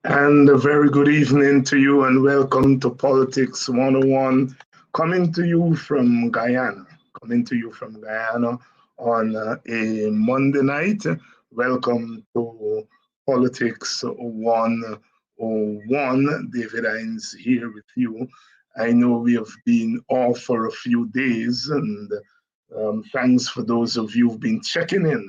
And a very good evening to you, and welcome to Politics 101, coming to you from Guyana. Coming to you from Guyana on a Monday night. Welcome to Politics 101. David Hines here with you. I know we have been off for a few days, and thanks for those of you who've been checking in,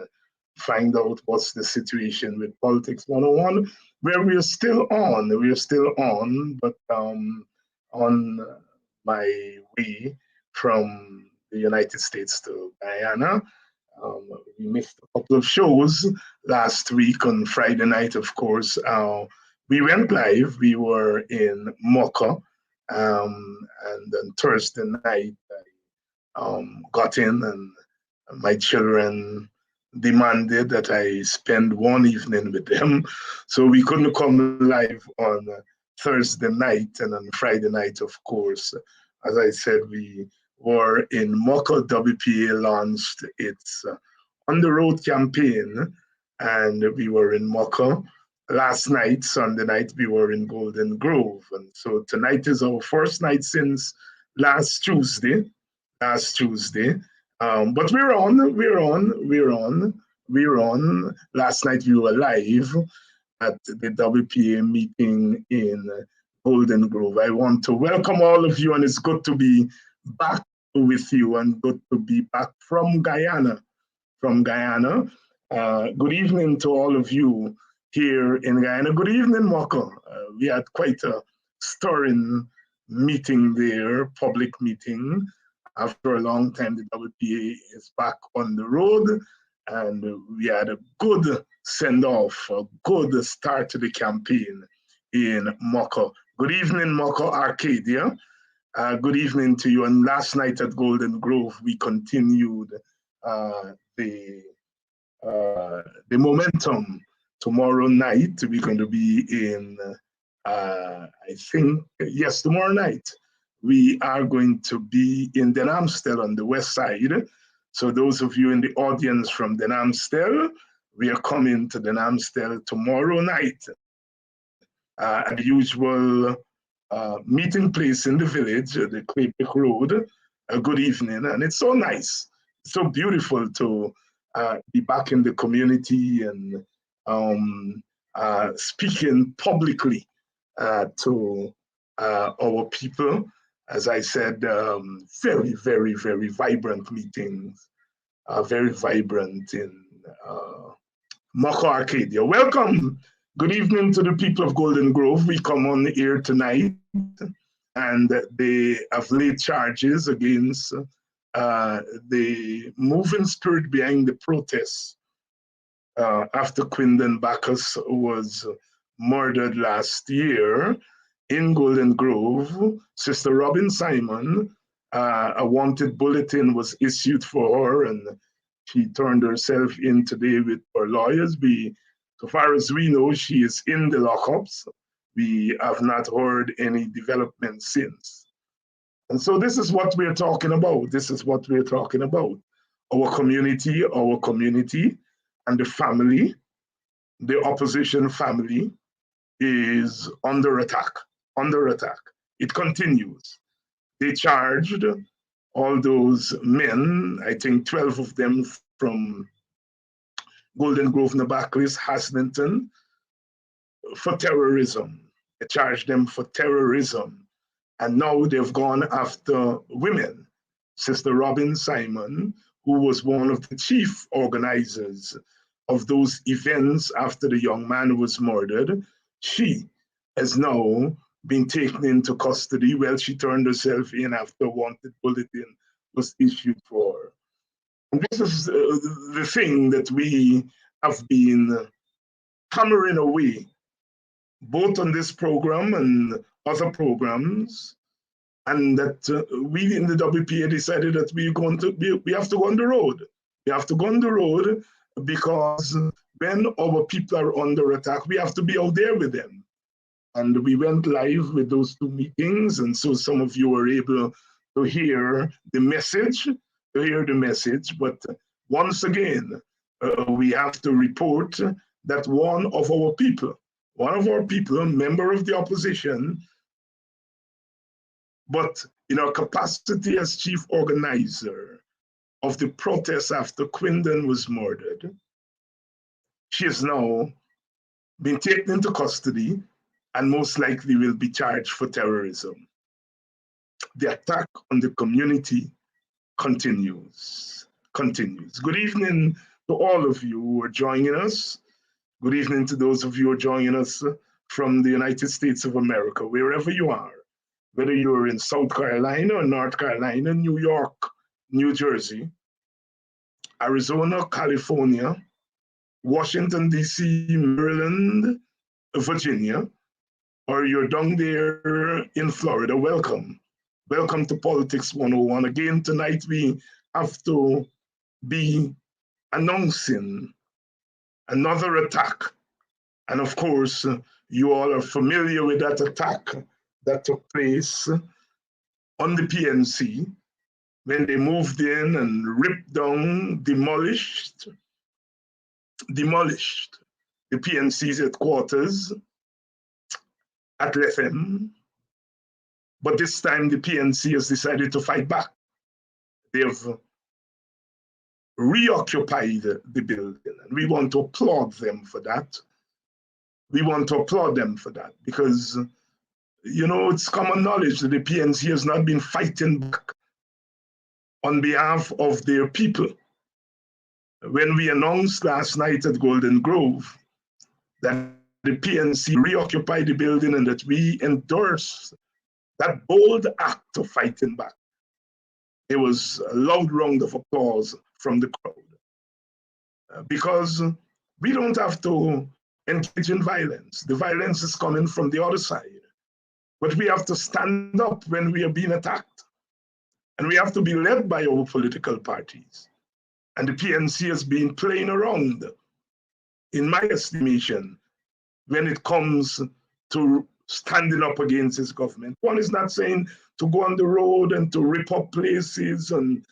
find out what's the situation with Politics 101, where we're still on. We're still on, but on my way from the United States to Guyana. We missed a couple of shows last week on Friday night, of course. We went live. We were in Mocha, and then Thursday night, got in, and my children demanded that I spend one evening with them. So we couldn't come live on Thursday night, and on Friday night, of course. As I said, we were in Mocha. WPA launched its On the Road campaign, and we were in Mocha. Last night, Sunday night, we were in Golden Grove. And so tonight is our first night since last Tuesday. Last Tuesday. But we're on. Last night we were live at the WPA meeting in Golden Grove. I want to welcome all of you, and it's good to be back with you and good to be back from Guyana. Good evening to all of you here in Guyana. Good evening, Moko. We had quite a stirring meeting there, public meeting. After a long time, the WPA is back on the road, and we had a good send-off, a good start to the campaign in Mocha. Good evening, Mocha Arcadia. Good evening to you. And last night at Golden Grove, we continued the momentum. Tomorrow night, we're going to be in, tomorrow night we are going to be in Den Amstel on the west side. So those of you in the audience from Den Amstel, we are coming to Den Amstel tomorrow night at the usual meeting place in the village, the Claypick Road. Good evening, and it's so nice, so beautiful to be back in the community and speaking publicly to our people. As I said, very, very, very vibrant meetings, very vibrant in Mocha Arcadia. Welcome. Good evening to the people of Golden Grove. We come on the air tonight, and they have laid charges against the moving spirit behind the protests after Quindon Bacchus was murdered last year in Golden Grove. Sister Robin Simon, a wanted bulletin was issued for her, and she turned herself in today with her lawyers. So far as we know, she is in the lockups. We have not heard any development since. And so this is what we're talking about. This is what we're talking about. Our community, and the family, the opposition family, is under attack. It continues. They charged all those men, I think 12 of them from Golden Grove, Nabaklis, Haslington, for terrorism. They charged them for terrorism. And now they've gone after women. Sister Robin Simon, who was one of the chief organizers of those events after the young man was murdered, she has now been taken into custody. Well, she turned herself in after a wanted bulletin was issued for her. And this is the thing that we have been hammering away, both on this program and other programs, and that we in the WPA decided that we have to go on the road. We have to go on the road because when our people are under attack, we have to be out there with them. And we went live with those two meetings, and so some of you were able to hear the message, but once again, we have to report that one of our people one of our people, a member of the opposition, but in her capacity as chief organizer of the protests after Quindon was murdered, she has now been taken into custody and most likely will be charged for terrorism. The attack on the community continues. Good evening to all of you who are joining us. Good evening to those of you who are joining us from the United States of America, wherever you are, whether you're in South Carolina or North Carolina, New York, New Jersey, Arizona, California, Washington, D.C., Maryland, Virginia, or you're down there in Florida, welcome. Welcome to Politics 101. Again, tonight we have to be announcing another attack. And of course, you all are familiar with that attack that took place on the PNC when they moved in and ripped down, demolished the PNC's headquarters at Lethem. But this time the PNC has decided to fight back. They've reoccupied the building, and we want to applaud them for that. Because, you know, it's common knowledge that the PNC has not been fighting back on behalf of their people. When we announced last night at Golden Grove that the PNC reoccupied the building and that we endorsed that bold act of fighting back, there was a loud round of applause from the crowd. Because we don't have to engage in violence. The violence is coming from the other side. But we have to stand up when we are being attacked. And we have to be led by our political parties. And the PNC has been playing around, in my estimation, when it comes to standing up against this government. One is not saying to go on the road and to rip up places and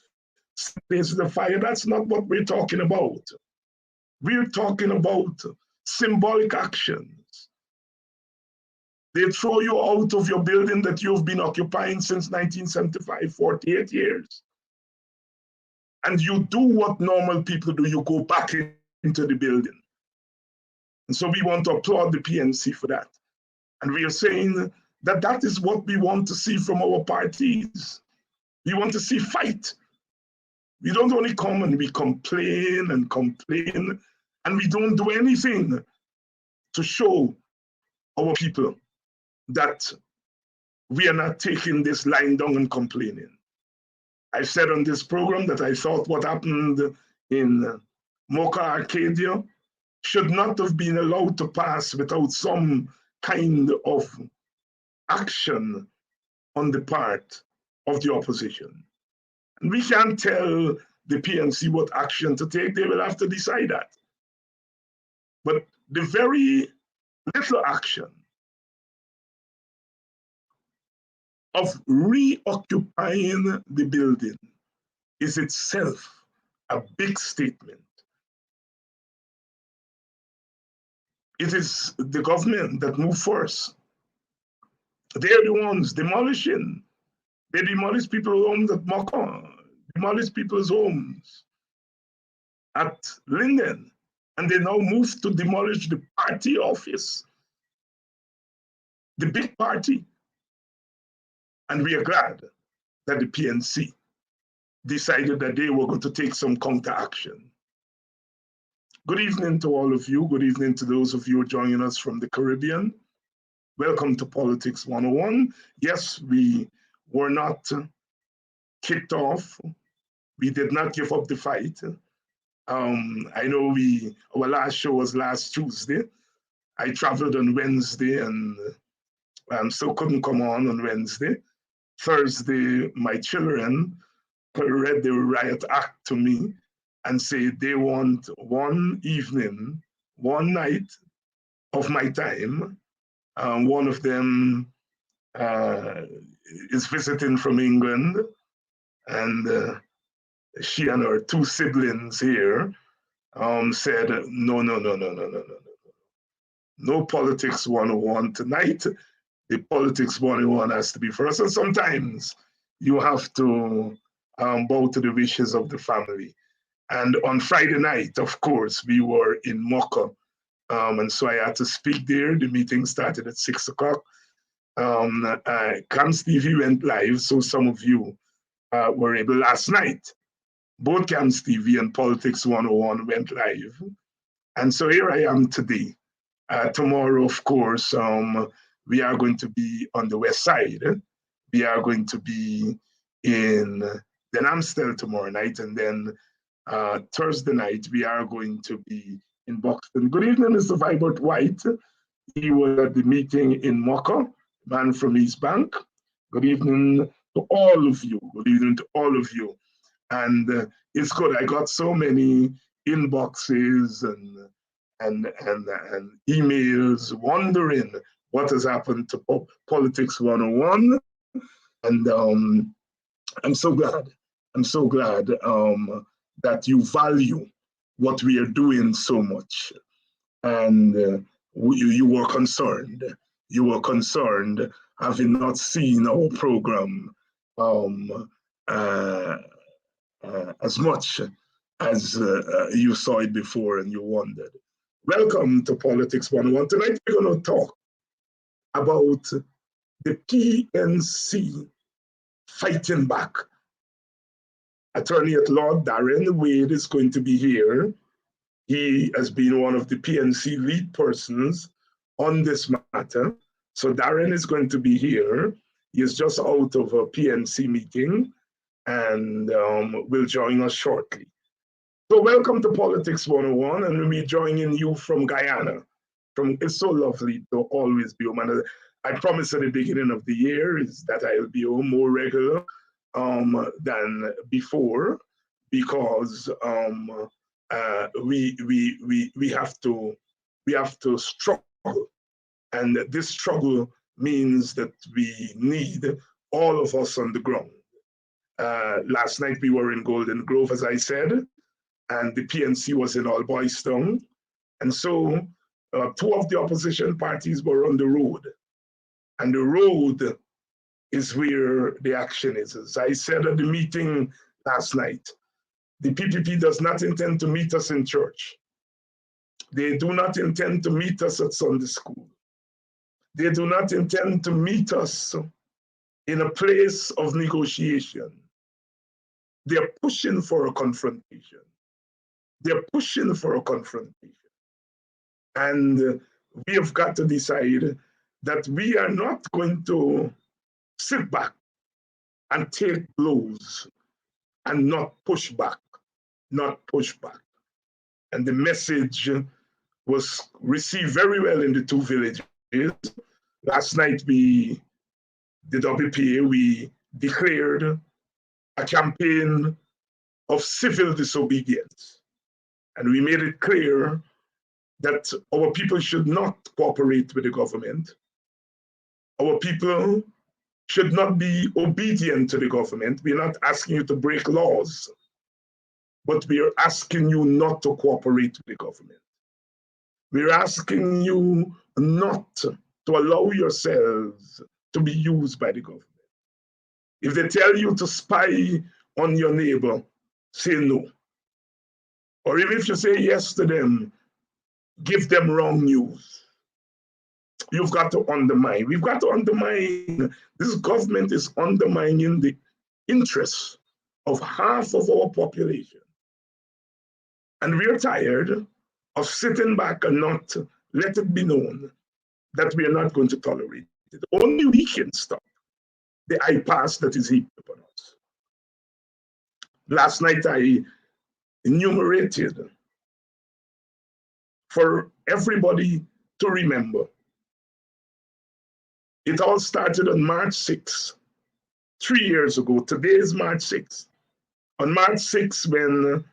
set places afire. That's not what we're talking about. We're talking about symbolic actions. They throw you out of your building that you've been occupying since 1975, 48 years. And you do what normal people do, you go back into the building. And so we want to applaud the PNC for that. And we are saying that that is what we want to see from our parties. We want to see fight. We don't only come and we complain, and we don't do anything to show our people that we are not taking this lying down and complaining. I said on this program that I thought what happened in Mocha Arcadia should not have been allowed to pass without some kind of action on the part of the opposition. And we can't tell the PNC what action to take. They will have to decide that. But the very little action of reoccupying the building is itself a big statement. It is the government that moved first. They're the ones demolishing. They demolish people's homes at Mocha, demolish people's homes at Linden, and they now move to demolish the party office, the big party. And we are glad that the PNC decided that they were going to take some counteraction. Good evening to all of you. Good evening to those of you joining us from the Caribbean. Welcome to Politics 101. Yes, we were not kicked off. We did not give up the fight. I know our last show was last Tuesday. I traveled on Wednesday and so couldn't come on Wednesday. Thursday, my children read the riot act to me and said they want one evening, one night of my time. One of them is visiting from England, and she and her two siblings here said, no. No politics 101 tonight. The politics 101 has to be for us. And sometimes you have to bow to the wishes of the family. And on Friday night, of course, we were in Mocha. And so I had to speak there. The meeting started at 6 o'clock. Camps TV went live, so some of you were able last night. Both Camps TV and Politics 101 went live. And so here I am today. Tomorrow, of course, we are going to be on the west side. We are going to be in Den Amstel tomorrow night, and then Thursday night, we are going to be in Buxton. Good evening, Mr. Vibert White. He was at the meeting in Mocha, man from East Bank. Good evening to all of you. Good evening to all of you. And it's good. I got so many inboxes and emails wondering what has happened to Politics 101. And I'm so glad. I'm so glad that you value what we are doing so much. And you were concerned. You were concerned, having not seen our program as much as you saw it before and you wondered. Welcome to Politics 101. Tonight we're going to talk about the PNC fighting back. Attorney at Law Darren Wade is going to be here. He has been one of the PNC lead persons on this matter. So Darren is going to be here. He is just out of a PNC meeting and will join us shortly. So welcome to Politics 101, and we're joining you from Guyana. It's so lovely to always be home. And I promised at the beginning of the year is that I'll be home more regular than before, because we have to struggle, and this struggle means that we need all of us on the ground. Last night we were in Golden Grove, as I said, and the PNC was in All Boys Town, and so two of the opposition parties were on the road, and the road is where the action is. As I said at the meeting last night, the PPP does not intend to meet us in church. They do not intend to meet us at Sunday school. They do not intend to meet us in a place of negotiation. They're pushing for a confrontation. They're pushing for a confrontation. And we have got to decide that we are not going to sit back and take blows and not push back, not push back. And the message was received very well in the two villages. Last night, the WPA, we declared a campaign of civil disobedience. And we made it clear that our people should not cooperate with the government. Our people should not be obedient to the government. We're not asking you to break laws, but we are asking you not to cooperate with the government. We're asking you not to allow yourselves to be used by the government. If they tell you to spy on your neighbor, say no. Or even if you say yes to them, give them wrong news. You've got to undermine. We've got to undermine. This government is undermining the interests of half of our population. And we're tired of sitting back and not let it be known that we are not going to tolerate it. Only we can stop the impasse that is heaped upon us. Last night I enumerated for everybody to remember. It all started on March 6th, 3 years ago. Today is March 6th. On March 6th, when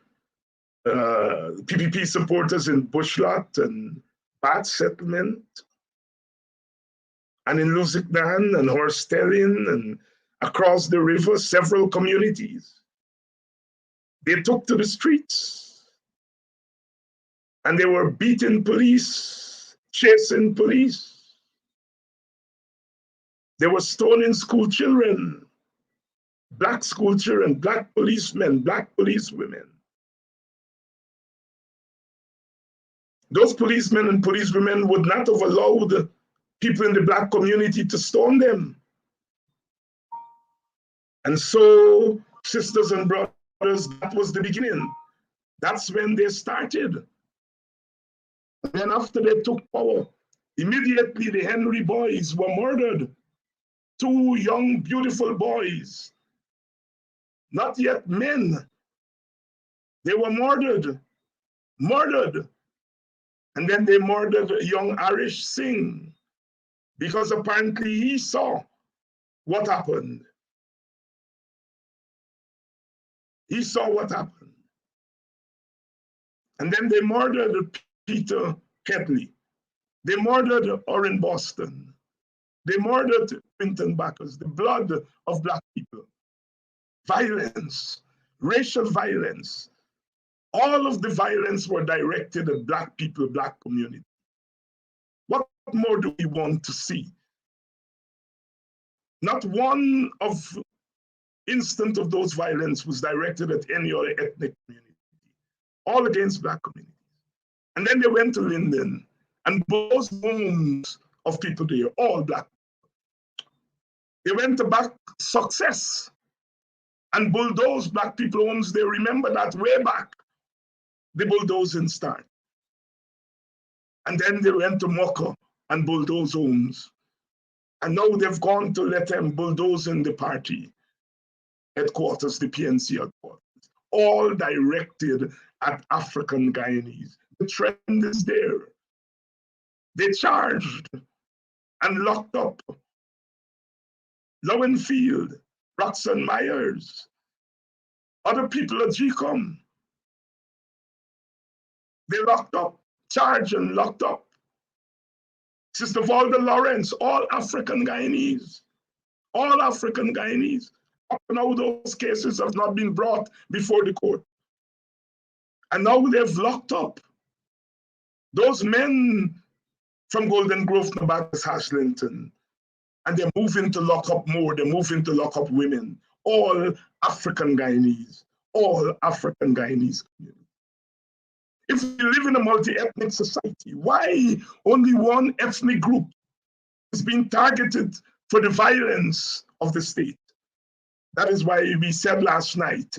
PPP supporters in Bushlot and Bat Settlement, and in Lusignan and Horstellin and across the river, several communities, they took to the streets and they were beating police chasing police. They were stoning school children, black school children, black policemen, black policewomen. Those policemen and policewomen would not have allowed people in the black community to stone them. And so, sisters and brothers, that was the beginning. That's when they started. And then after they took power, immediately the Henry boys were murdered. 2 young, beautiful boys, not yet men. They were murdered. And then they murdered young Arish Singh because apparently he saw what happened. He saw what happened. And then they murdered Peter Kedley. They murdered Orrin Boston. They murdered Quinton Bacchus, the blood of black people. Violence, racial violence. All of the violence were directed at black people, black community. What more do we want to see? Not one instant of those violence was directed at any other ethnic community, all against black communities. And then they went to Linden and those homes of people there, all black. They went to back Success and bulldozed black people homes. They remember that way back, the bulldozing start. And then they went to Mocha and bulldoze homes. And now they've gone to Lethem, bulldozing the party headquarters, the PNC headquarters, all directed at African Guyanese. The trend is there. They charged and locked up Lowenfield, Roxanne Myers, other people at GCOM. They locked up, charged and locked up. Sister Valda Lawrence, all African Guyanese, all African Guyanese. Up to now, those cases have not been brought before the court. And now they've locked up those men from Golden Grove, Nabatas, Haslington, and they're moving to lock up more. They're moving to lock up women, all African Guyanese, all African Guyanese community. If we live in a multi-ethnic society, why only one ethnic group is being targeted for the violence of the state? That is why we said last night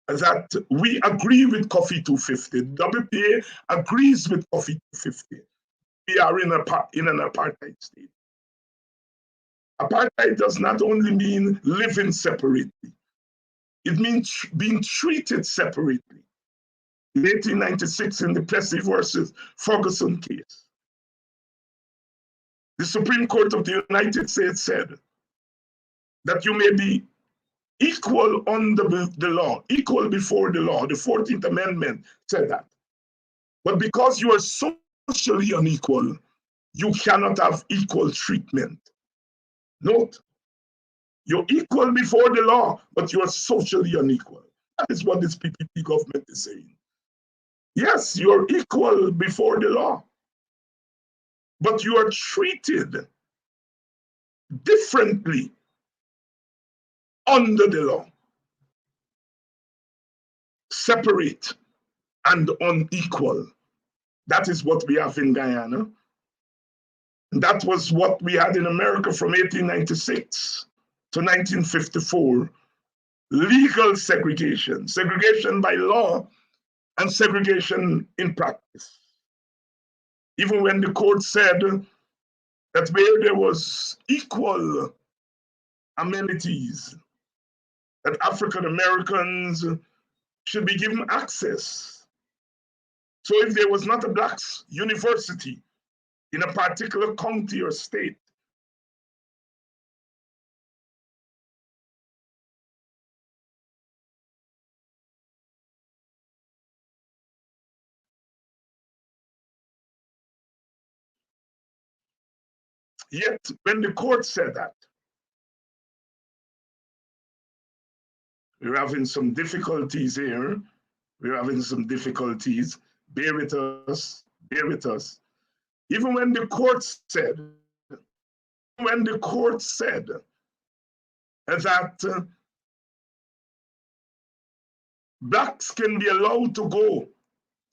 that we agree with Coffee 250. WPA agrees with Coffee 250. We are in an apartheid state. Apartheid does not only mean living separately, it means being treated separately. In 1896, in the Plessy versus Ferguson case, the Supreme Court of the United States said that you may be equal under the law, equal before the law. The 14th Amendment said that. But because you are socially unequal, you cannot have equal treatment. Note, you're equal before the law, but you are socially unequal. That is what this PPP government is saying. Yes, you're equal before the law, but you are treated differently under the law. Separate and unequal. That is what we have in Guyana. And that was what we had in America from 1896 to 1954. Legal segregation, segregation by law, and segregation in practice. Even when the court said that where there was equal amenities, that African Americans should be given access. So if there was not a black university in a particular county or state, yet when the court said that, we're having some difficulties here. We're having some difficulties. Bear with us, bear with us. even when the court said that blacks can be allowed to go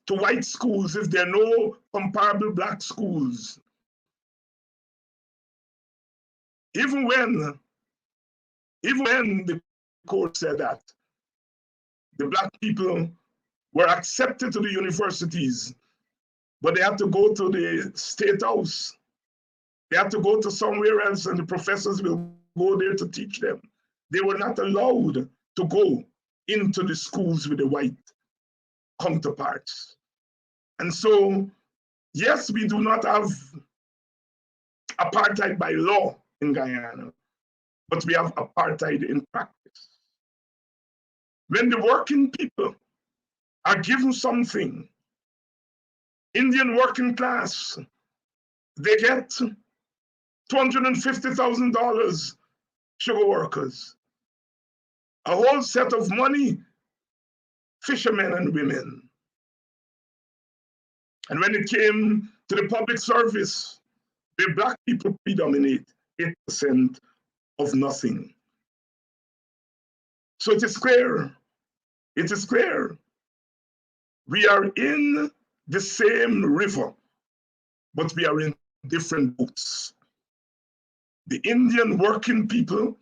to white schools if there are no comparable black schools. Even when the court said that, the black people were accepted to the universities, but they had to go to the state house. They had to go to somewhere else, and the professors will go there to teach them. They were not allowed to go into the schools with the white counterparts. And so, yes, we do not have apartheid by law in Guyana, but we have apartheid in practice. When the working people are given something, Indian working class, they get $250,000 sugar workers, a whole set of money, fishermen and women. And when it came to the public service, the black people predominate, 8% of nothing. So it is clear, we are in the same river, but we are in different boats. The Indian working people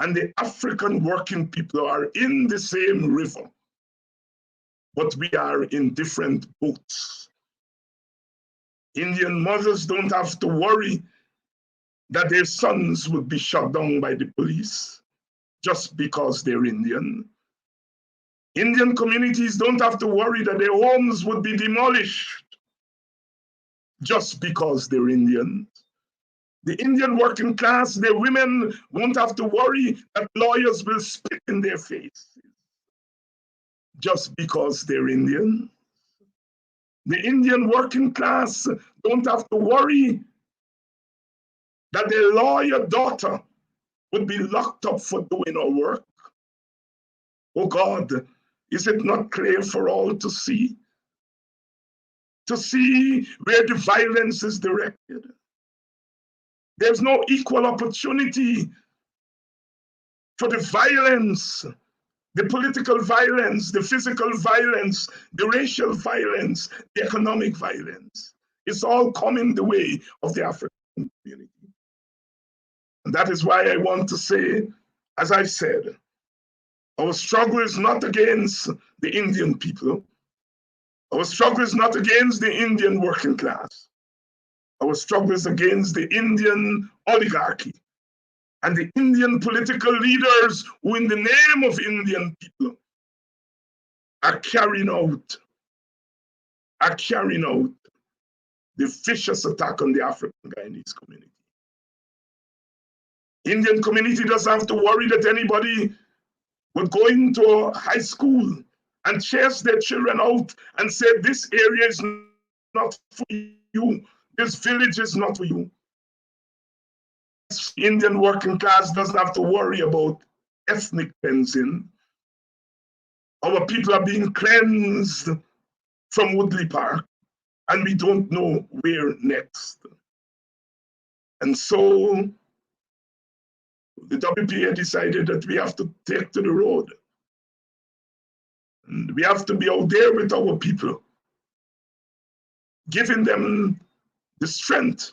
and the African working people are in the same river, but we are in different boats. Indian mothers don't have to worry that their sons would be shot down by the police just because they're Indian. Indian communities don't have to worry that their homes would be demolished just because they're Indian. The Indian working class, their women won't have to worry that lawyers will spit in their faces just because they're Indian. The Indian working class don't have to worry that their lawyer daughter would be locked up for doing her work. Oh God, is it not clear for all to see? To see where the violence is directed. There's no equal opportunity for the violence, the political violence, the physical violence, the racial violence, the economic violence. It's all coming the way of the African community. And that is why I want to say, as I've said, our struggle is not against the Indian people. Our struggle is not against the Indian working class. Our struggle is against the Indian oligarchy and the Indian political leaders who, in the name of Indian people, are carrying out the vicious attack on the African Guyanese community. Indian community doesn't have to worry that anybody would go into a high school and chase their children out and say, this area is not for you, this village is not for you. Indian working class doesn't have to worry about ethnic cleansing. Our people are being cleansed from Woodley Park, and we don't know where next. And so the WPA decided that we have to take to the road. And we have to be out there with our people, giving them the strength,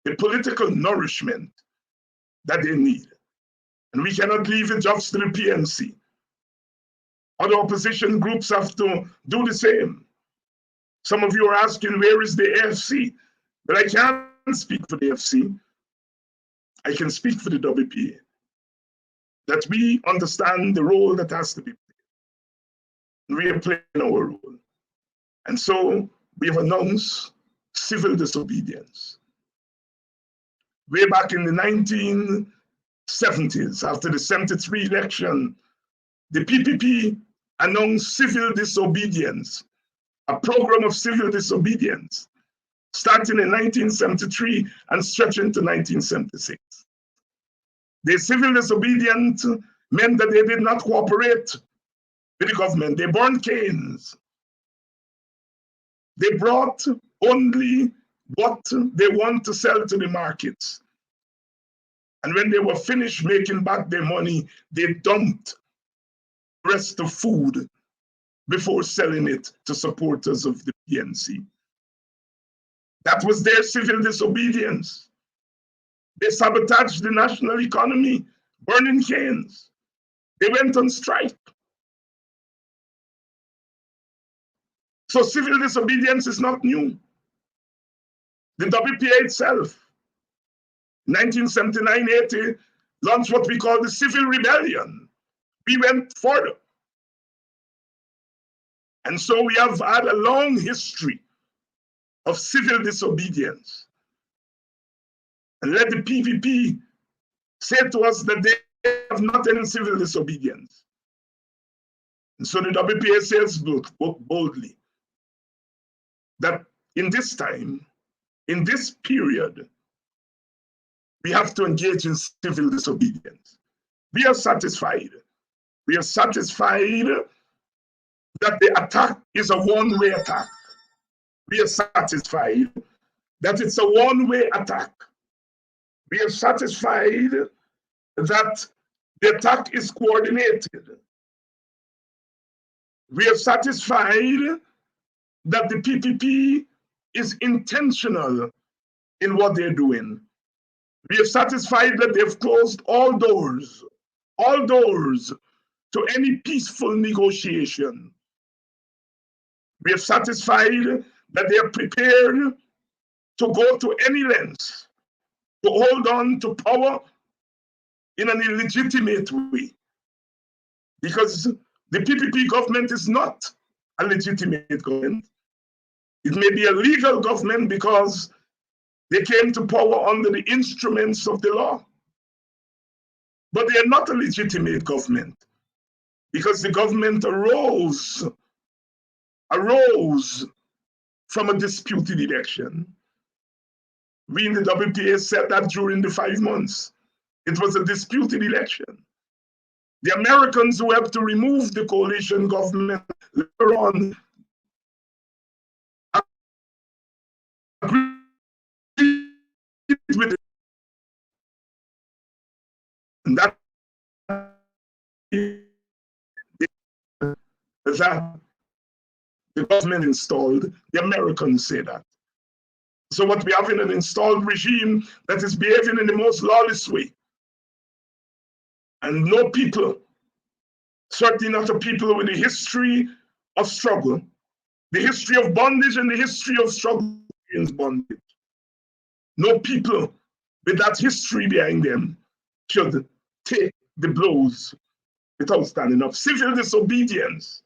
the political nourishment that they need. And we cannot leave it just to the PNC. Other opposition groups have to do the same. Some of you are asking, where is the AFC? But I can't speak for the AFC. I can speak for the WPA. That we understand the role that has to be played. We are playing our role. And so we have announced civil disobedience. Way back in the 1970s, after the 73 election, the PPP announced civil disobedience, a program of civil disobedience, starting in 1973 and stretching to 1976. The civil disobedience meant that they did not cooperate with the government. They burned canes. They brought only what they want to sell to the markets. And when they were finished making back their money, they dumped the rest of food before selling it to supporters of the PNC. That was their civil disobedience. They sabotaged the national economy, burning canes. They went on strike. So civil disobedience is not new. The WPA itself, 1979-80, launched what we call the civil rebellion. We went further. And so we have had a long history of civil disobedience. And let the PPP say to us that they have not any civil disobedience. And so the WPA says boldly that in this time, in this period, we have to engage in civil disobedience. We are satisfied. We are satisfied that the attack is a one-way attack. We are satisfied that it's a one-way attack. We are satisfied that the attack is coordinated. We are satisfied that the PPP is intentional in what they're doing. We are satisfied that they've closed all doors to any peaceful negotiation. We are satisfied that they are prepared to go to any lengths to hold on to power in an illegitimate way. Because the PPP government is not a legitimate government. It may be a legal government because they came to power under the instruments of the law. But they are not a legitimate government because the government arose from a disputed election. We in the WPA said that during the 5 months. It was a disputed election. The Americans who helped to remove the coalition government later on agreed with it. And that the government installed, the Americans say that. So what we have in an installed regime that is behaving in the most lawless way. And no people, certainly not a people with a history of struggle, the history of bondage and the history of struggle against bondage. No people with that history behind them should take the blows without standing up. Civil disobedience.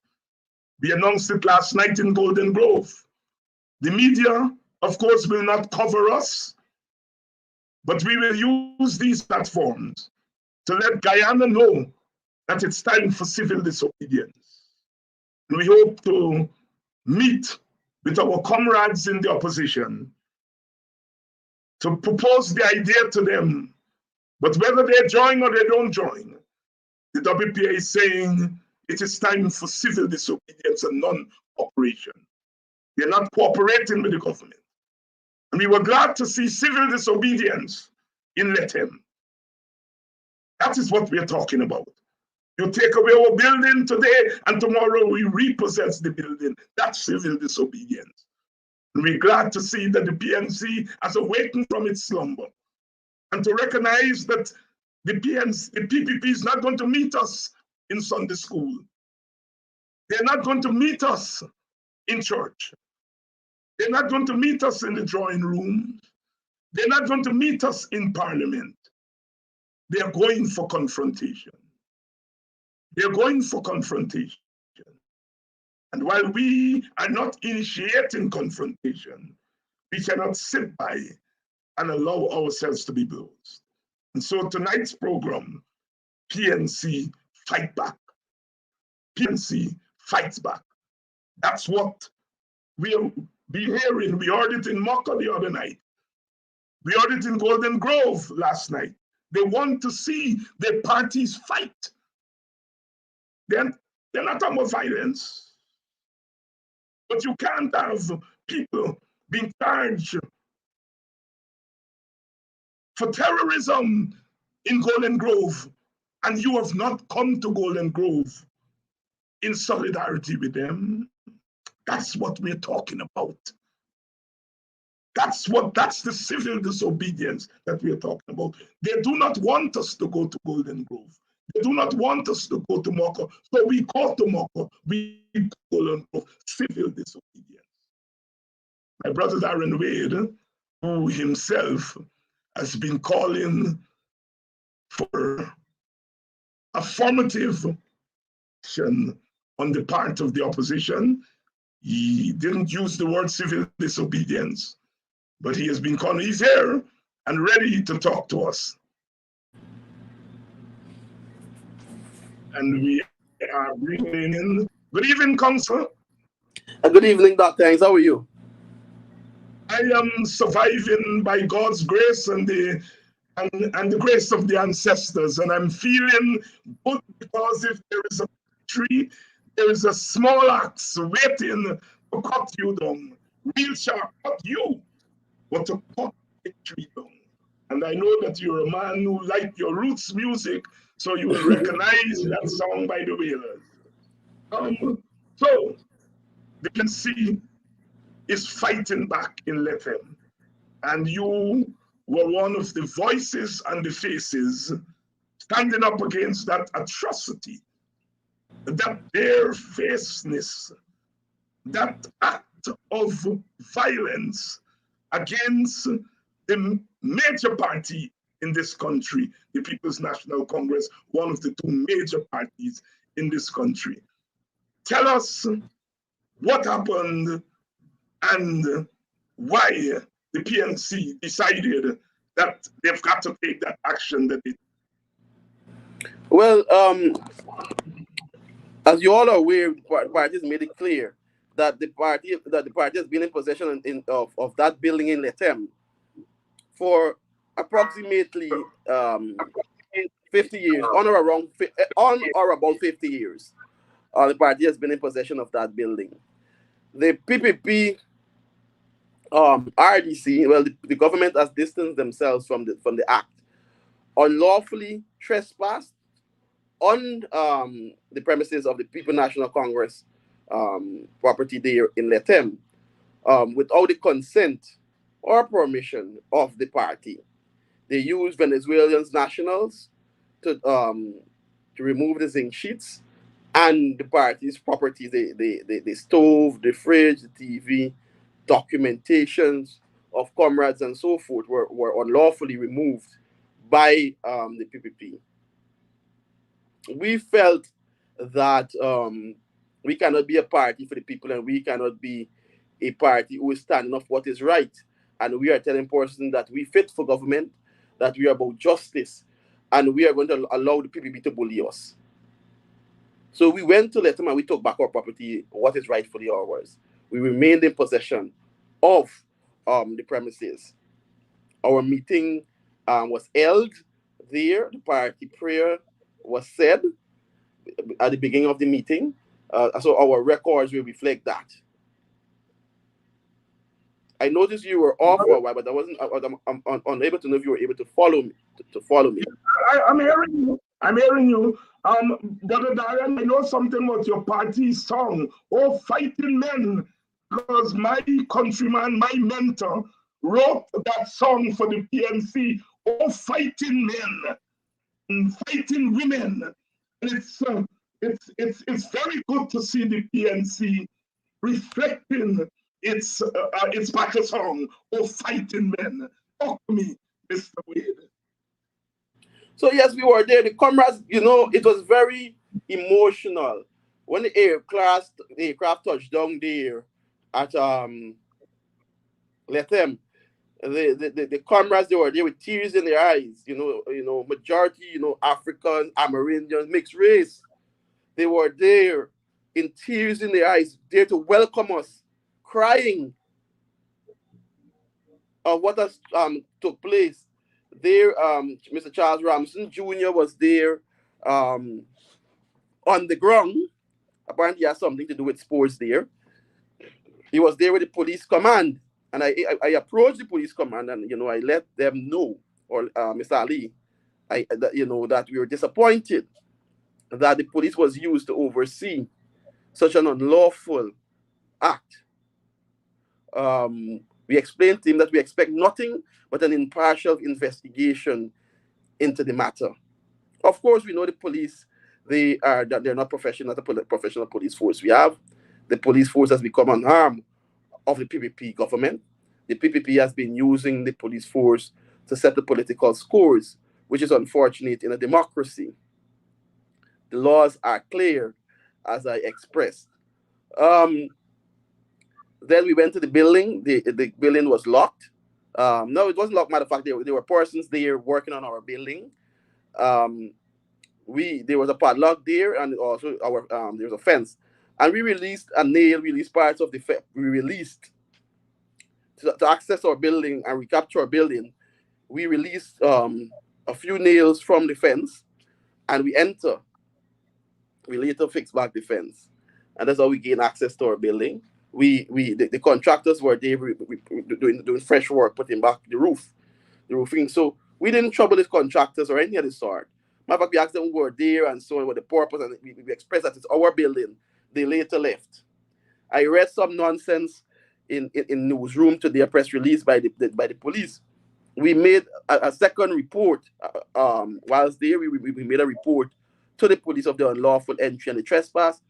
We announced it last night in Golden Grove. The media, of course, will not cover us, but we will use these platforms to let Guyana know that it's time for civil disobedience. And we hope to meet with our comrades in the opposition to propose the idea to them. But whether they join or they don't join, the WPA is saying it is time for civil disobedience and non-cooperation. They're not cooperating with the government. And we were glad to see civil disobedience in Lethem. That is what we are talking about. You take away our building today and tomorrow we repossess the building. That's civil disobedience. And we're glad to see that the PNC has awakened from its slumber and to recognize that the PPP is not going to meet us in Sunday school. They're not going to meet us in church. They're not going to meet us in the drawing room. They're not going to meet us in parliament. They are going for confrontation. They're going for confrontation. And while we are not initiating confrontation, we cannot sit by and allow ourselves to be bruised. And so tonight's program, PNC Fight Back. PNC fights back. That's what we'll be hearing. We heard it in Mocha the other night. We heard it in Golden Grove last night. They want to see their parties fight. They're not about violence. But you can't have people being charged for terrorism in Golden Grove, and you have not come to Golden Grove in solidarity with them. That's what we're talking about. That's the civil disobedience that we're talking about. They do not want us to go to Golden Grove. They do not want us to go to Moko. So we go to Moko, we go to Golden Grove, civil disobedience. My brother Darren Wade, who himself has been calling for affirmative action on the part of the opposition. He didn't use the word civil disobedience, but he has been calling. He's here and ready to talk to us. And we are bringing in. Good evening, Council. Good evening, Dr. Hanks. How are you? I am surviving by God's grace and the grace of the ancestors, and I'm feeling good because if there is a tree, there is a small axe waiting to cut you down. We shall cut you, but to cut the tree down. And I know that you're a man who likes your roots music, so you will recognize that song by the Wailers. So the PNC is fighting back in Lethem, and you were one of the voices and the faces standing up against that atrocity, that barefacedness, that act of violence against the major party in this country, the People's National Congress, one of the two major parties in this country. Tell us what happened and why the PNC decided that they've got to take that action that they. Well, as you all are aware, the party has made it clear that the party has been in possession of that building in Lethem for approximately 50 years, on or about 50 years. The party has been in possession of that building. The PPP, RDC, well, the government has distanced themselves from the act, unlawfully trespassed on the premises of the People National Congress property there in Lethem without the consent or permission of the party. They used Venezuelan nationals to remove the zinc sheets and the party's property, the stove, the fridge, the TV, documentations of comrades and so forth were unlawfully removed by the PPP. We felt that we cannot be a party for the people, and we cannot be a party who is standing up for what is right. And we are telling persons that we fit for government, that we are about justice, and we are going to allow the PPP to bully us. So we went to Lethem and we took back our property, what is rightfully ours. We remained in possession of the premises. Our meeting was held there. The party prayer was said at the beginning of the meeting. So our records will reflect that. I noticed you were off for a while, but I'm unable to know if you were able to follow me. I'm hearing you. I'm hearing you. Brother Darren, I know something about your party song, Oh Fighting Men, because my countryman, my mentor, wrote that song for the PNC, Oh Fighting Men and Fighting Women. And it's very good to see the PNC reflecting its battle song, Oh Fighting Men. Talk to me, Mr. Wade. So yes, we were there. The comrades, it was very emotional when the aircraft touched down there at Lethem. The comrades, they were there with tears in their eyes. Majority, Africans, Amerindians, mixed race. They were there in tears in their eyes, there to welcome us, crying of what has took place. There, Mr. Charles Ramson Jr. was there on the ground. Apparently, he has something to do with sports there. He was there with the police command, and I approached the police command, and I let them know or Mr. Ali, that we were disappointed that the police was used to oversee such an unlawful act. We explained to him that we expect nothing but an impartial investigation into the matter. Of course, we know the police, they're not professional, professional police force. We have the police force has become an arm of the PPP government. The PPP has been using the police force to settle political scores, which is unfortunate in a democracy. The laws are clear, as I expressed. Then we went to the building. The building was locked. No, it wasn't locked. Matter of fact, there were persons there working on our building. There was a padlock there, and also there was a fence. And we released a nail, released parts of the we released to access our building and recapture our building. We released a few nails from the fence, and we enter. We later fixed back the fence, and that's how we gain access to our building. The contractors were there doing fresh work, putting back the roofing. So we didn't trouble the contractors or any of the sort. Matter of fact, we asked them who were there and so on, what the purpose, and we expressed that it's our building. They later left. I read some nonsense in newsroom today, a press release by the police. We made a second report. Whilst there, we made a report to the police of the unlawful entry and the trespass.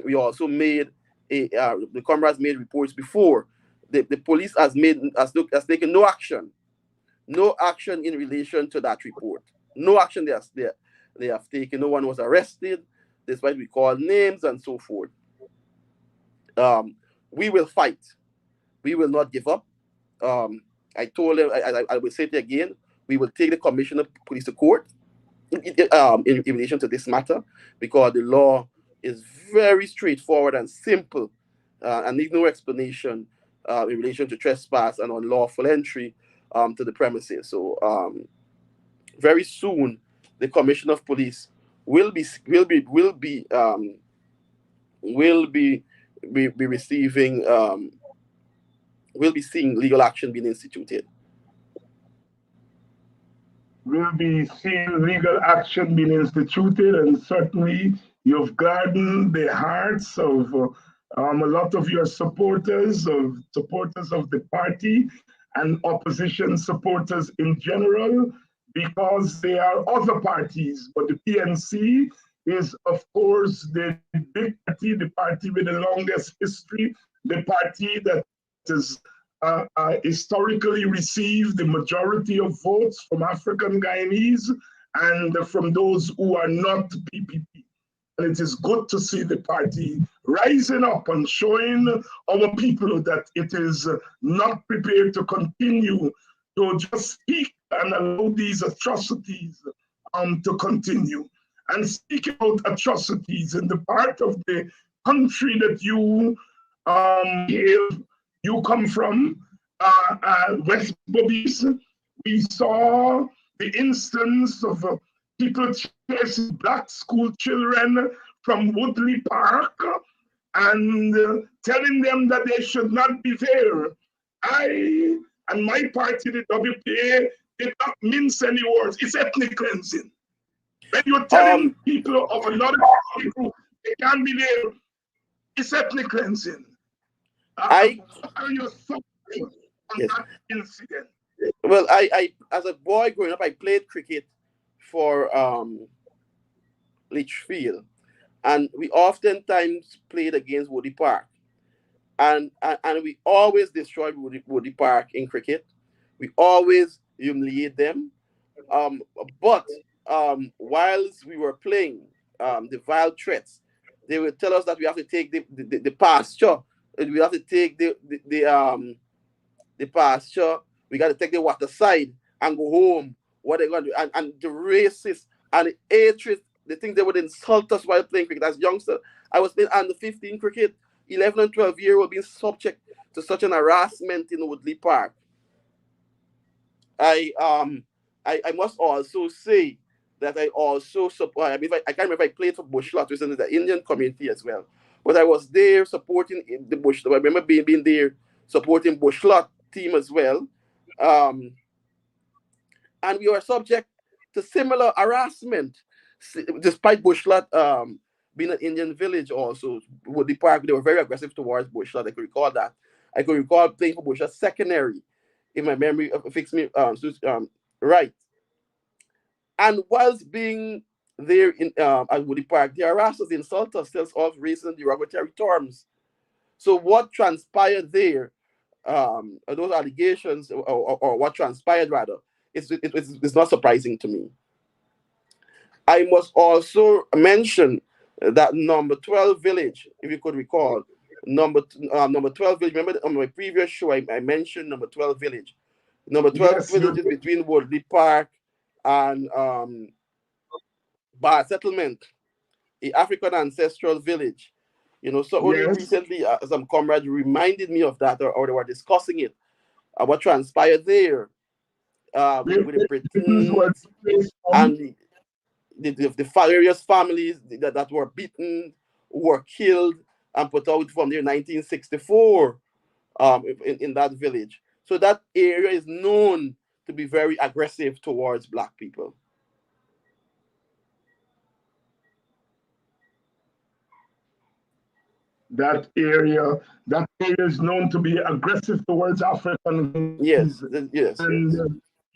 We also made the comrades made reports before. The police has taken no action in relation to that report. No action they have taken. No one was arrested, despite we call names and so forth. We will fight. We will not give up. I told them, I will say it again, we will take the commissioner of police to court in relation to this matter, because the law is very straightforward and simple and needs no explanation in relation to trespass and unlawful entry to the premises. So very soon, the commissioner of police will be receiving will be seeing legal action being instituted. We'll be seeing legal action being instituted, and certainly you've garnered the hearts of a lot of your supporters of the party and opposition supporters in general, because they are other parties. But the PNC is, of course, the big party, the party with the longest history, the party that is historically received the majority of votes from African Guyanese and from those who are not PPP. And it is good to see the party rising up and showing our people that it is not prepared to continue to just speak and allow these atrocities to continue. And speak about atrocities in the part of the country that you come from, West Bobbies, we saw the instance of people chasing black school children from Woodley Park and telling them that they should not be there. I and my party, the WPA, did not mince any words. It's ethnic cleansing. When you're telling people of another group they can't be there, it's ethnic cleansing. Are you suffering on that incident? Well, I as a boy growing up, I played cricket for Litchfield, and we oftentimes played against Woodley Park, and we always destroyed Woodley Park in cricket. We always humiliate them, but whilst we were playing, the vile threats, they would tell us that we have to take the pasture. We have to take the pasture. We got to take the water side and go home. What they're going to do, and the racists and the hatred, the things they would insult us while playing cricket. As youngster, I was playing under 15 cricket. 11 and 12-year-old being subject to such an harassment in Woodley Park. I must also say that I also support. I mean, I can't remember if I played for Bushlot, which is the Indian community as well. But I was there supporting the Bush. I remember being there supporting Bushlot team as well. and we were subject to similar harassment, despite Bushlat being an Indian village. Also, with the park, they were very aggressive towards Bushlat. I could recall that. I could recall playing for Bushlat secondary, if my memory fix me right. And whilst being there in at Woody Park, the harassers, the insulters, still all raising derogatory terms. So what transpired there, those allegations, or what transpired rather, it's not surprising to me. I must also mention that number 12 village, if you could recall, number 12 village. Remember on my previous show, I mentioned number 12 village. Number 12 Yes, village is between Woodley Park and Bar Settlement, a African ancestral village. So only yes, recently some comrades reminded me of that, or they were discussing it, what transpired there with the victims were Britons displaced from. and the various families that were beaten, were killed, and put out from there 1964 in that village. So that area is known to be very aggressive towards Black people. That area is known to be aggressive towards Africans, Yes. and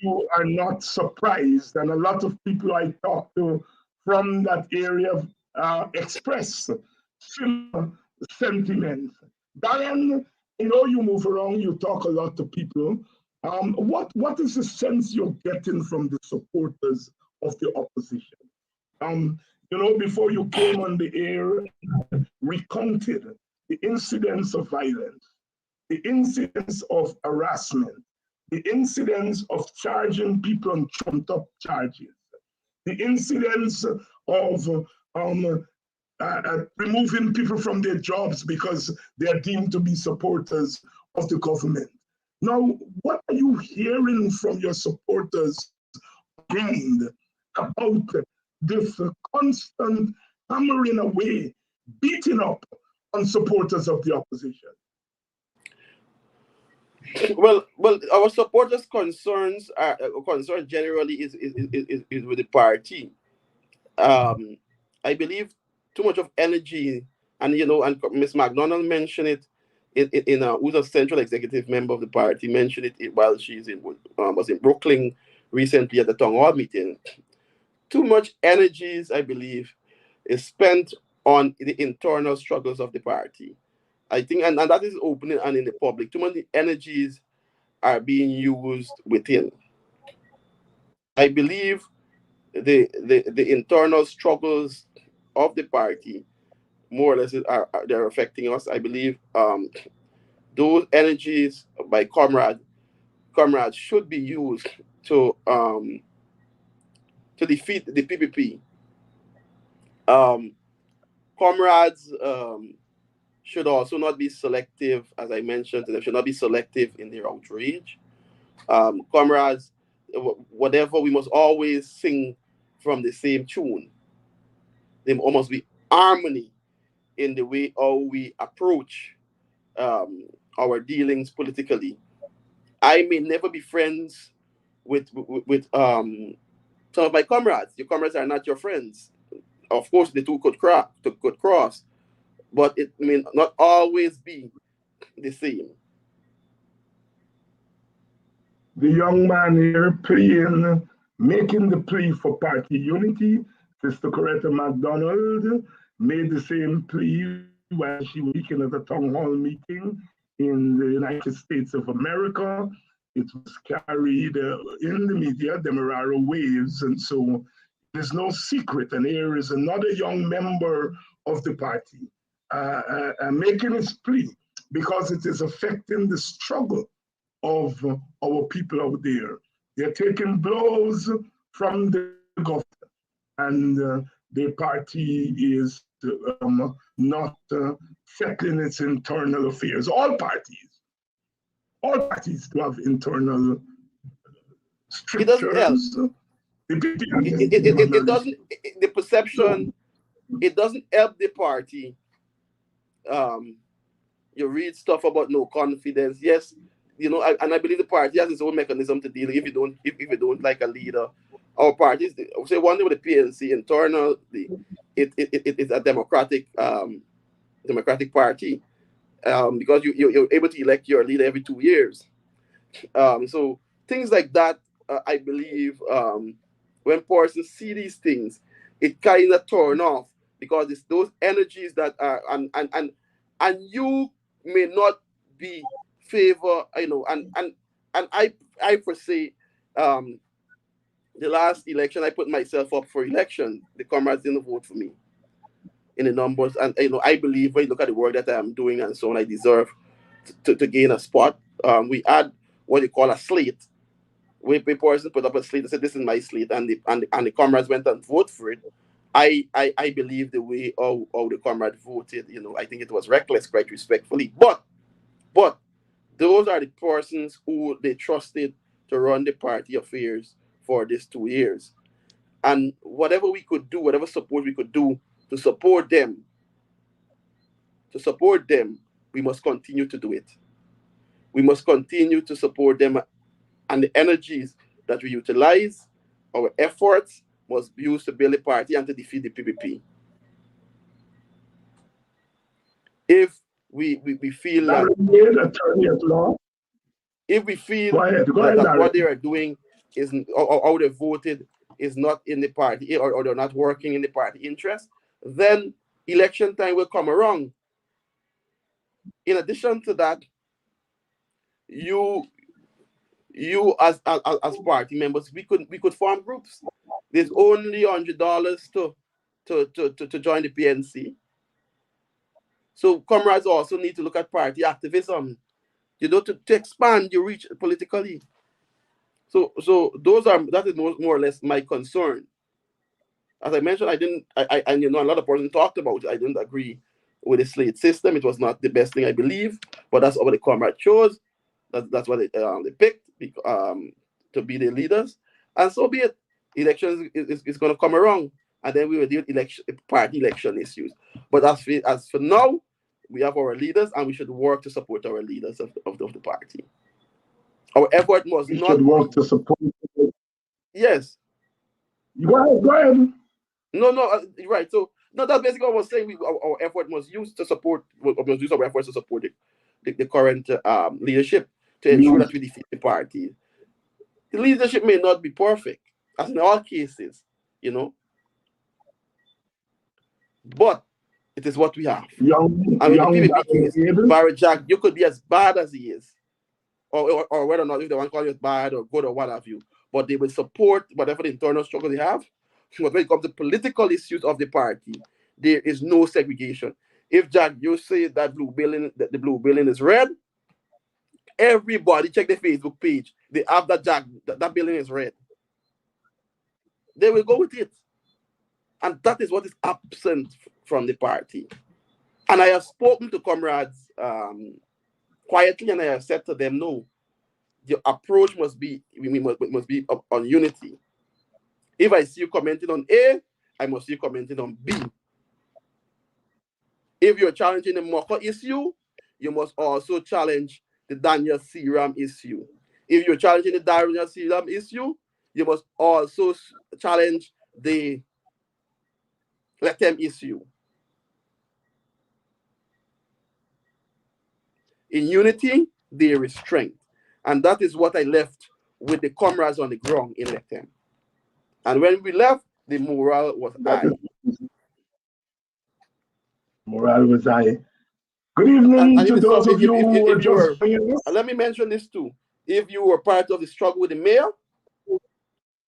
you are not surprised. And a lot of people I talk to from that area express similar sentiments. Darren, I know you move around, you talk a lot to people. What is the sense you're getting from the supporters of the opposition? Before you came on the air, recounted the incidents of violence, the incidents of harassment, the incidents of charging people on trumped up charges, the incidents of removing people from their jobs because they are deemed to be supporters of the government. Now, what are you hearing from your supporters ground about this constant hammering away, beating up on supporters of the opposition? Well, our supporters' concerns generally is with the party. I believe too much of energy, and and Miss McDonald mentioned it who's a central executive member of the party, mentioned it while she's was in Brooklyn recently at the town hall meeting. Too much energies, I believe, is spent on the internal struggles of the party. I think, and that is open and in the public. Too many energies are being used within. I believe the internal struggles of the party more or less they're affecting us. I believe those energies by comrades should be used to defeat the PPP. Um, Comrades should also not be selective, as I mentioned. They should not be selective in their outrage. Comrades, whatever, we must always sing from the same tune. There must be harmony in the way how we approach our dealings politically. I may never be friends with some of my comrades. Your comrades are not your friends. Of course, the two could cross, but it may not always be the same. The young man here making the plea for party unity. Sister Coretta MacDonald made the same plea when she was speaking at a town hall meeting in the United States of America. It was carried in the media, Demerara waves, and so there's no secret. And here is another young member of the party making his plea because it is affecting the struggle of our people out there. They're taking blows from the government, and the party is not settling its internal affairs. All parties do have internal strictures. It doesn't help. It doesn't. The perception. It doesn't help the party. You read stuff about no confidence. Yes, and I believe the party has its own mechanism to deal if you don't like a leader. Our parties, say one thing with the PNC internally, it's a democratic party, because you're able to elect your leader every 2 years. So things like that, I believe, when persons see these things, it kind of turn off, because it's those energies that are, and you may not be favor, and I per se, the last election I put myself up for election. The comrades didn't vote for me in the numbers, and I believe when you look at the work that I'm doing and so on, I deserve to gain a spot. We had what you call a slate. We person put up a slate and said, "This is my slate," and the comrades went and vote for it. I believe the way how the comrade voted, I think it was reckless, quite respectfully. But those are the persons who they trusted to run the party affairs for these 2 years. And whatever we could do, whatever support we could do to support them, we must continue to do it. We must continue to support them, and the energies that we utilize, our efforts must be used to build a party and to defeat the PPP. If we feel that, if we feel that what they are doing is, or how they voted is not in the party, or they're not working in the party interest, then election time will come around. In addition to that, you as party members, we could form groups. There's only $100 to join the PNC. So comrades also need to look at party activism, to expand your reach politically. So that is more or less my concern. As I mentioned, I a lot of persons talked about it. I didn't agree with the slate system. It was not the best thing, I believe, but that's what the comrade chose. That's what they picked to be the leaders, and so be it. Elections is going to come around, and then we will deal with party election issues. But as for now, we have our leaders, and we should work to support our leaders of the party. Our effort must not work to support. Yes. Go ahead. No, right. So no, that's basically what I was saying. Our effort must use to support. Must use our efforts to support the current leadership to ensure that we defeat the party. The leadership may not be perfect, as in all cases, but it is what we have. And in the PPP case, Barry Jack, you could be as bad as he is, or whether or not if they want to call you bad or good or what have you, but they will support whatever the internal struggle they have. But when it comes to political issues of the party, there is no segregation. If Jack, you say that the blue building is red, everybody check the Facebook page. They have that building is red. They will go with it. And that is what is absent from the party. And I have spoken to comrades quietly, and I have said to them, no, your approach must be on unity. If I see you commenting on A, I must see you commenting on B. If you're challenging the Moko issue, you must also challenge the Daniel Seram issue. If you're challenging the Daniel Seram issue, you must also challenge the Lethem issue. In unity, there is strength. And that is what I left with the comrades on the ground in Lethem. And when we left, the morale was high. Morale was high. Good evening to those of you who were just joining us. Let me mention this too. If you were part of the struggle with the mayor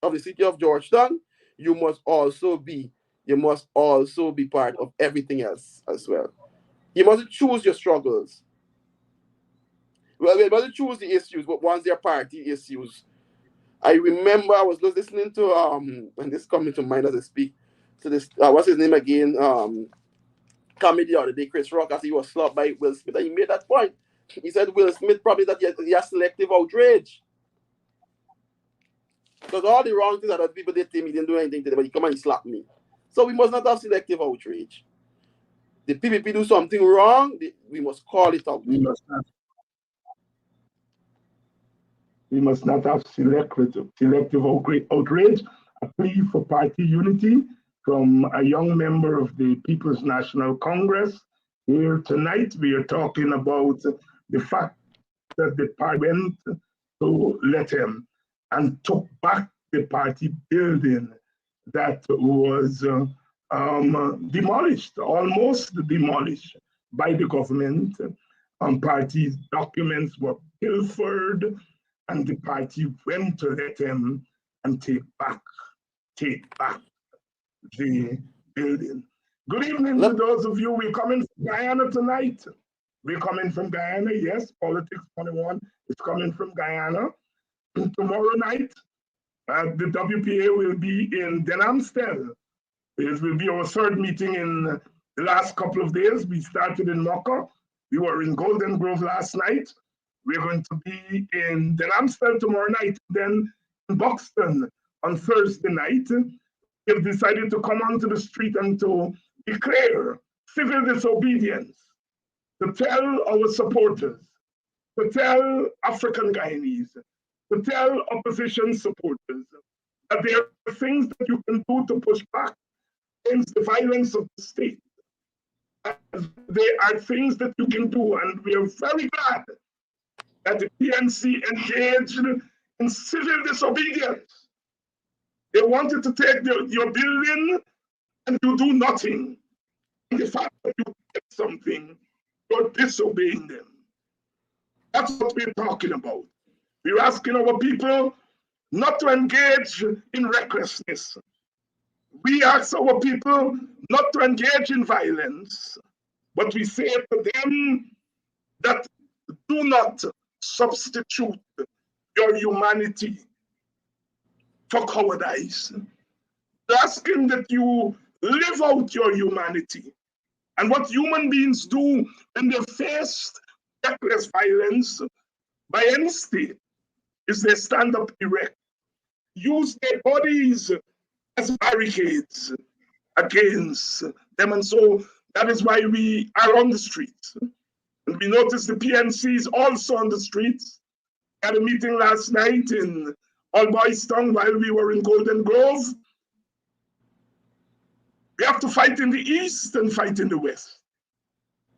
of the city of Georgetown, you must also be part of everything else as well. You mustn't choose your struggles. Well, you mustn't choose the issues, but once they're party issues. I remember I was listening to and this coming to mind as I speak to this what's his name again? Comedy the other day, Chris Rock, as he was slapped by Will Smith, and he made that point. He said Will Smith probably that he has selective outrage. Because all the wrong things that other people did to him, he didn't do anything to them, but he come and he slapped me. So we must not have selective outrage. The PPP do something wrong, we must call it out. We must have. We must not have selective outrage. A plea for party unity from a young member of the People's National Congress. Here tonight, we are talking about the fact that the party went to Lethem and took back the party building that was demolished, almost demolished by the government. Party documents were pilfered, and the party went to Lethem and take back the building. Good evening to those of you. We're coming from Guyana tonight. We're coming from Guyana. Yes, Politics 21 is coming from Guyana. Tomorrow night, the WPA will be in Denamstel. It will be our third meeting in the last couple of days. We started in Mocha. We were in Golden Grove last night. We're going to be in Denamstel tomorrow night, then in Buxton on Thursday night. We have decided to come onto the street and to declare civil disobedience, to tell our supporters, to tell African Guyanese, to tell opposition supporters that there are things that you can do to push back against the violence of the state. There are things that you can do, and we are very glad that the PNC engaged in civil disobedience. They wanted to take your building and you do nothing. And the fact that you get something, you're disobeying them. That's what we're talking about. We're asking our people not to engage in recklessness. We ask our people not to engage in violence, but we say to them that do not substitute your humanity for cowardice. We're asking that you live out your humanity. And what human beings do when they face reckless violence by any state is they stand up erect, use their bodies as barricades against them. And so that is why we are on the streets. And we noticed the PNC is also on the streets. We had a meeting last night in All Boys Town while we were in Golden Grove. We have to fight in the East and fight in the West.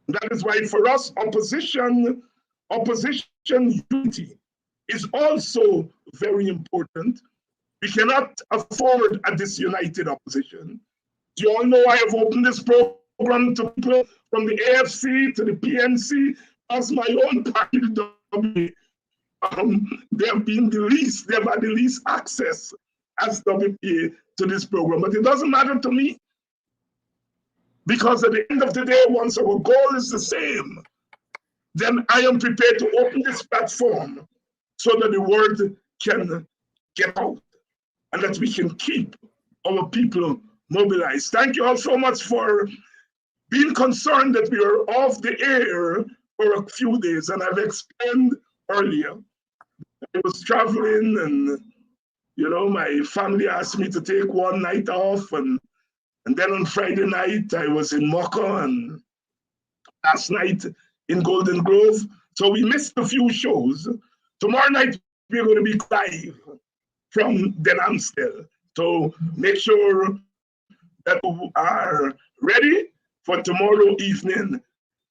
And that is why for us, opposition unity is also very important. We cannot afford a disunited opposition. You all know I have opened this program to people from the AFC to the PNC as my own party. They have been the least, they've had the least access as WPA to this program. But it doesn't matter to me, because at the end of the day, once our goal is the same, then I am prepared to open this platform so that the word can get out and that we can keep our people mobilized. Thank you all so much for being concerned that we are off the air for a few days. And I've explained earlier, I was traveling and, my family asked me to take one night off. And then on Friday night, I was in Mocha, and last night in Golden Grove. So we missed a few shows. Tomorrow night, we're going to be live from Denamstel. So make sure that you are ready for tomorrow evening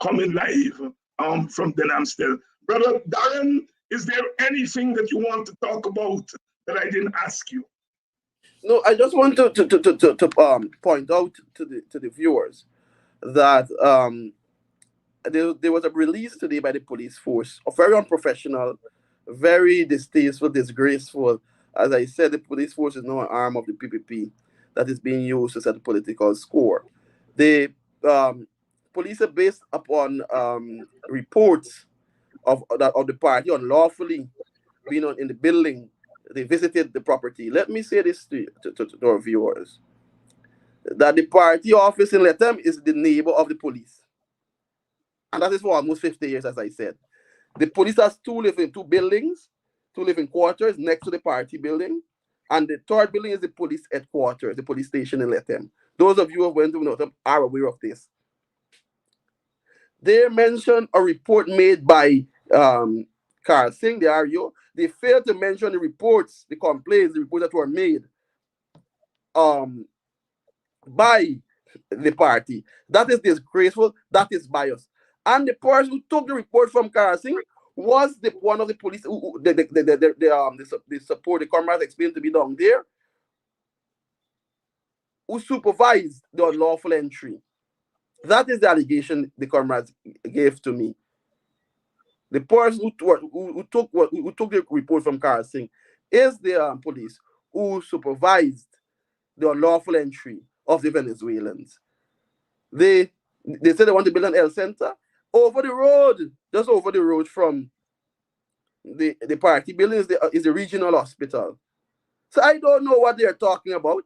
coming live from Denamstel. Brother Darren, is there anything that you want to talk about that I didn't ask you? No, I just want to point out to the viewers that there was a release today by the police force, very unprofessional, very distasteful, disgraceful. As I said, the police force is now an arm of the PPP that is being used to set a political score. The police are based upon reports of the party unlawfully being in the building. They visited the property. Let me say this to our viewers, that the party office in Lethem is the neighbor of the police. And that is for almost 50 years, as I said. The police has two buildings, two living quarters next to the party building. And the third building is the police headquarters, the police station in Lethem. Those of you who went to Lethem are aware of this. They mentioned a report made by Carl Singh, the RO, they failed to mention the reports, the complaints, the reports that were made by the party. That is disgraceful. That is bias. And the person who took the report from Karasing was one of the police who the support, the comrades explained to me down there, who supervised the unlawful entry. That is the allegation the comrades gave to me. The person who took the report from Karasing is the police who supervised the unlawful entry of the Venezuelans. They said they want to build an health center over the road, just over the road from the party building is the regional hospital. So I don't know what they're talking about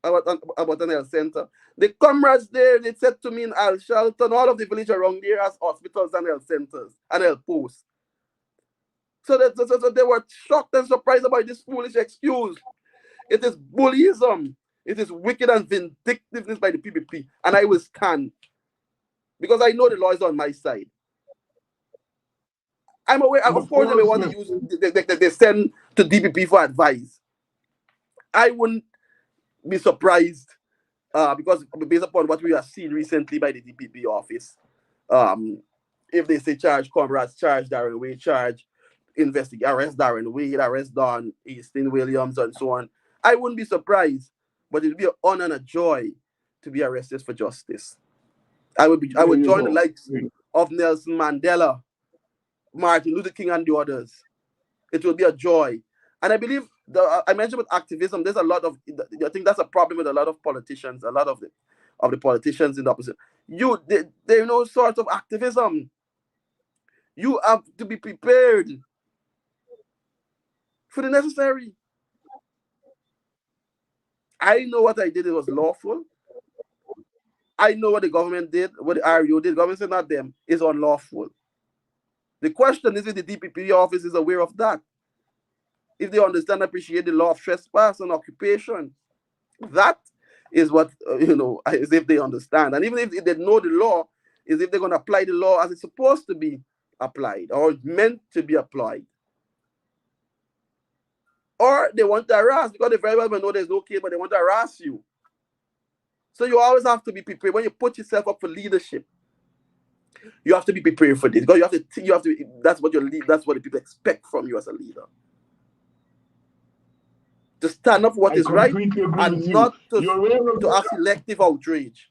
an health center. The comrades there, they said to me in Al Shelton, all of the village around there has hospitals and health centers and health posts. So they were shocked and surprised about this foolish excuse. It is bullyism. It is wicked and vindictiveness by the PPP, and I will stand because I know the law is on my side. I'm aware, of course, they may want to use, they send to DPP for advice. I wouldn't be surprised because based upon what we have seen recently by the DPP office, if they say charge comrades, charge Darren Wade, charge investigate, arrest Darren Wade, arrest Don Easton Williams, and so on, I wouldn't be surprised. But it would be an honor and a joy to be arrested for justice. I would join the likes of Nelson Mandela, Martin Luther King, and the others. It will be a joy. And I believe I mentioned with activism, there's a lot of, I think that's a problem with a lot of politicians, a lot of the politicians in the opposition. There are no sort of activism. You have to be prepared for the necessary. I know what I did, it was lawful. I know what the government did, what the RU did. The government said not them, is unlawful. The question is if the DPP office is aware of that. If they understand and appreciate the law of trespass and occupation. That is what, is if they understand. And even if they know the law, is if they're going to apply the law as it's supposed to be applied or meant to be applied. Or they want to harass, because they very well know there's no case, but they want to harass you. So you always have to be prepared. When you put yourself up for leadership, you have to be prepared for this. Because you have to. That's what the people expect from you as a leader. To stand up for what is right and not to have selective outrage.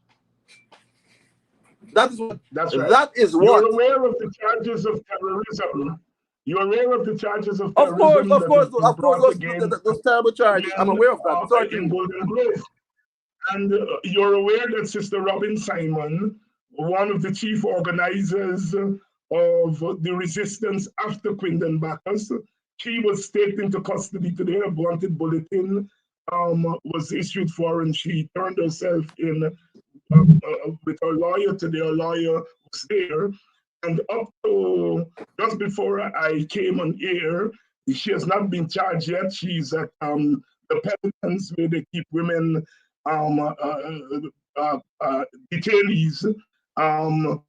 That is what. That's right. That is what. You're aware of the charges of terrorism. You're aware of the charges of terrorism. Of course, those terrible charges. I'm aware of that. In Golden Grove. And you're aware that Sister Robin Simon, one of the chief organizers of the resistance after Quindon Bacchus, she was taken into custody today. A wanted bulletin was issued for her, and she turned herself in with her lawyer today. Her lawyer was there. And up to just before I came on air, she has not been charged yet. She's at the Pelicans, where they keep women detainees. I know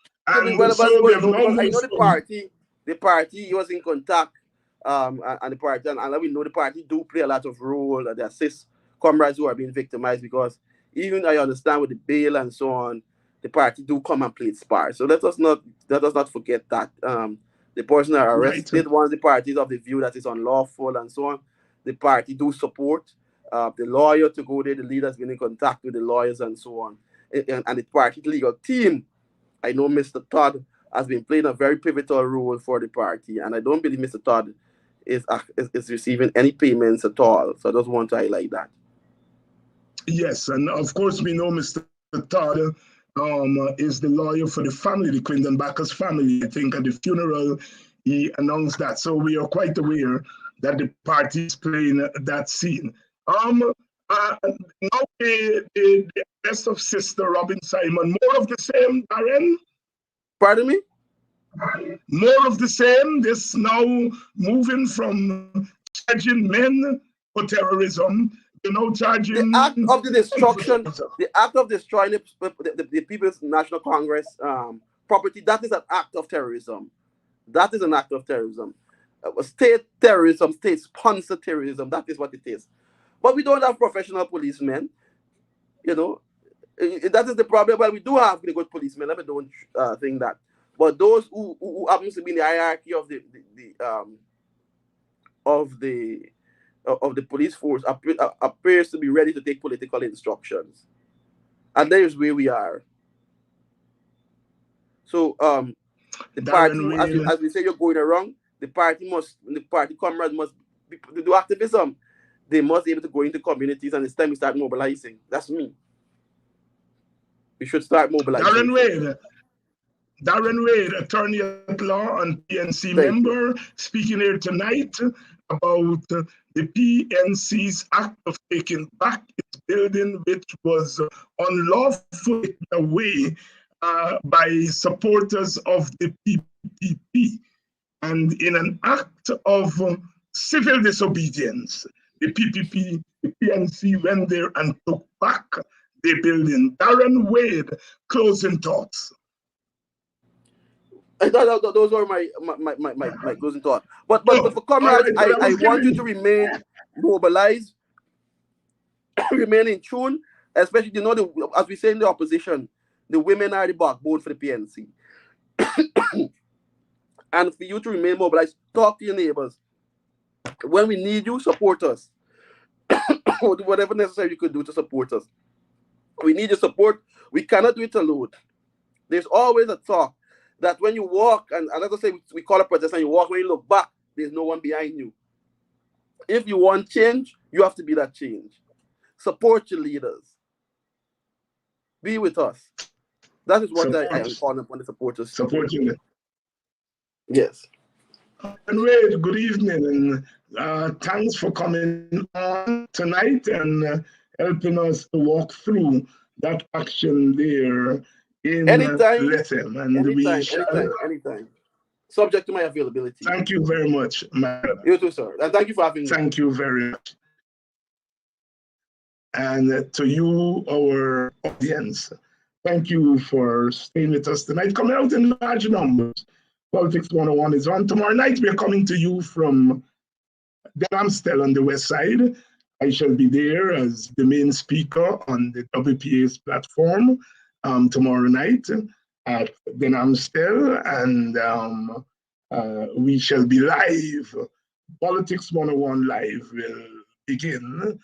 the party was in contact, and the party, and we know the party do play a lot of role. They assist comrades who are being victimized, because even I understand with the bail and so on, the party do come and play its part. So let us not forget that. The person are arrested, once the party is of the view that is unlawful and so on, the party do support the lawyer to go there. The leader has been in contact with the lawyers and so on. And the party legal team, I know Mr. Todd has been playing a very pivotal role for the party, and I don't believe Mr. Todd is receiving any payments at all. So I just want to highlight that. Yes, and of course we know Mr. Todd is the lawyer for the family, the Quindon Bacchus family. I think at the funeral he announced that. So we are quite aware that the party is playing that scene. Now the arrest of Sister Robin Simon, more of the same, Darren? Pardon me? More of the same, this now moving from charging men for terrorism, charging... The act of the destruction, the act of destroying the People's National Congress property, that is an act of terrorism. That is an act of terrorism. state terrorism, state-sponsored terrorism. That is what it is. But we don't have professional policemen. You know, that is the problem. Well, we do have the good policemen. Let me don't think that. But those who happens to be in the hierarchy of the police force appears to be ready to take political instructions, and there is where we are. So the party, as we say, you're going around. The party comrades must do activism. They must be able to go into communities, and it's time we start mobilizing. That's me. We should start mobilizing. Darren Wade, attorney at law and PNC member, speaking here tonight about the PNC's act of taking back its building, which was unlawfully taken away by supporters of the PPP. And in an act of civil disobedience, the PNC went there and took back the building. Darren Wade, closing thoughts. Those are my closing thoughts. But for comrades, right, I want you to remain mobilized, remain in tune, especially, you know, as we say in the opposition, the women are the backbone for the PNC. And for you to remain mobilized, talk to your neighbors. When we need you, support us. Whatever necessary you could do to support us. We need your support. We cannot do it alone. There's always a talk that when you walk, and as I say, we call it protest, and you walk, when you look back, there's no one behind you. If you want change, you have to be that change. Support your leaders. Be with us. That is what I am calling upon the supporters. Support you. Yes. And Wade, good evening, and thanks for coming on tonight and helping us to walk through that action there in Lethem. And anytime. Subject to my availability. Thank you very much, madam. You too, sir. And thank you for having me. Thank you very much. And to you, our audience, thank you for staying with us tonight. Coming out in large numbers. Politics 101 is on. Tomorrow night, we are coming to you from Amstel on the west side. I shall be there as the main speaker on the WPA's platform tomorrow night at Den Amstel, and we shall be live. Politics 101 live will begin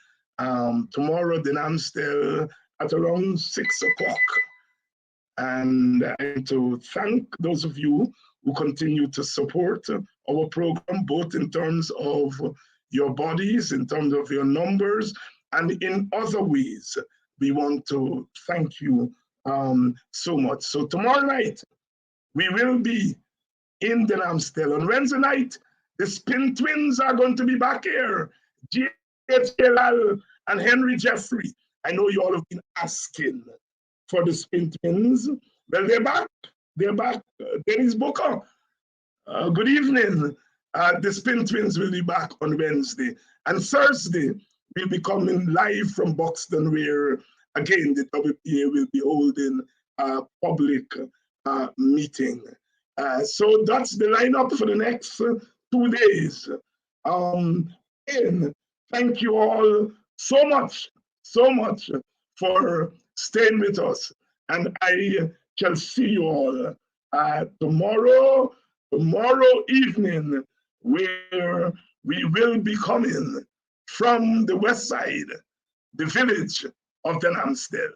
tomorrow, Den Amstel, at around 6 o'clock. And I want to thank those of you who continue to support our program, both in terms of your bodies, in terms of your numbers, and in other ways. We want to thank you so much. So tomorrow night, we will be in Den Amstel. On Wednesday night, the Spin Twins are going to be back here. G.H. and Henry Jeffrey. I know you all have been asking for the Spin Twins. Well, they're back. They're back. Dennis Booker, good evening. The Spin Twins will be back on Wednesday. And Thursday, we'll be coming live from Buxton, where, again, the WPA will be holding a public meeting. So that's the lineup for the next 2 days. And thank you all so much for staying with us. And I shall see you all tomorrow evening, where we will be coming from the west side, the village of Den Amstel.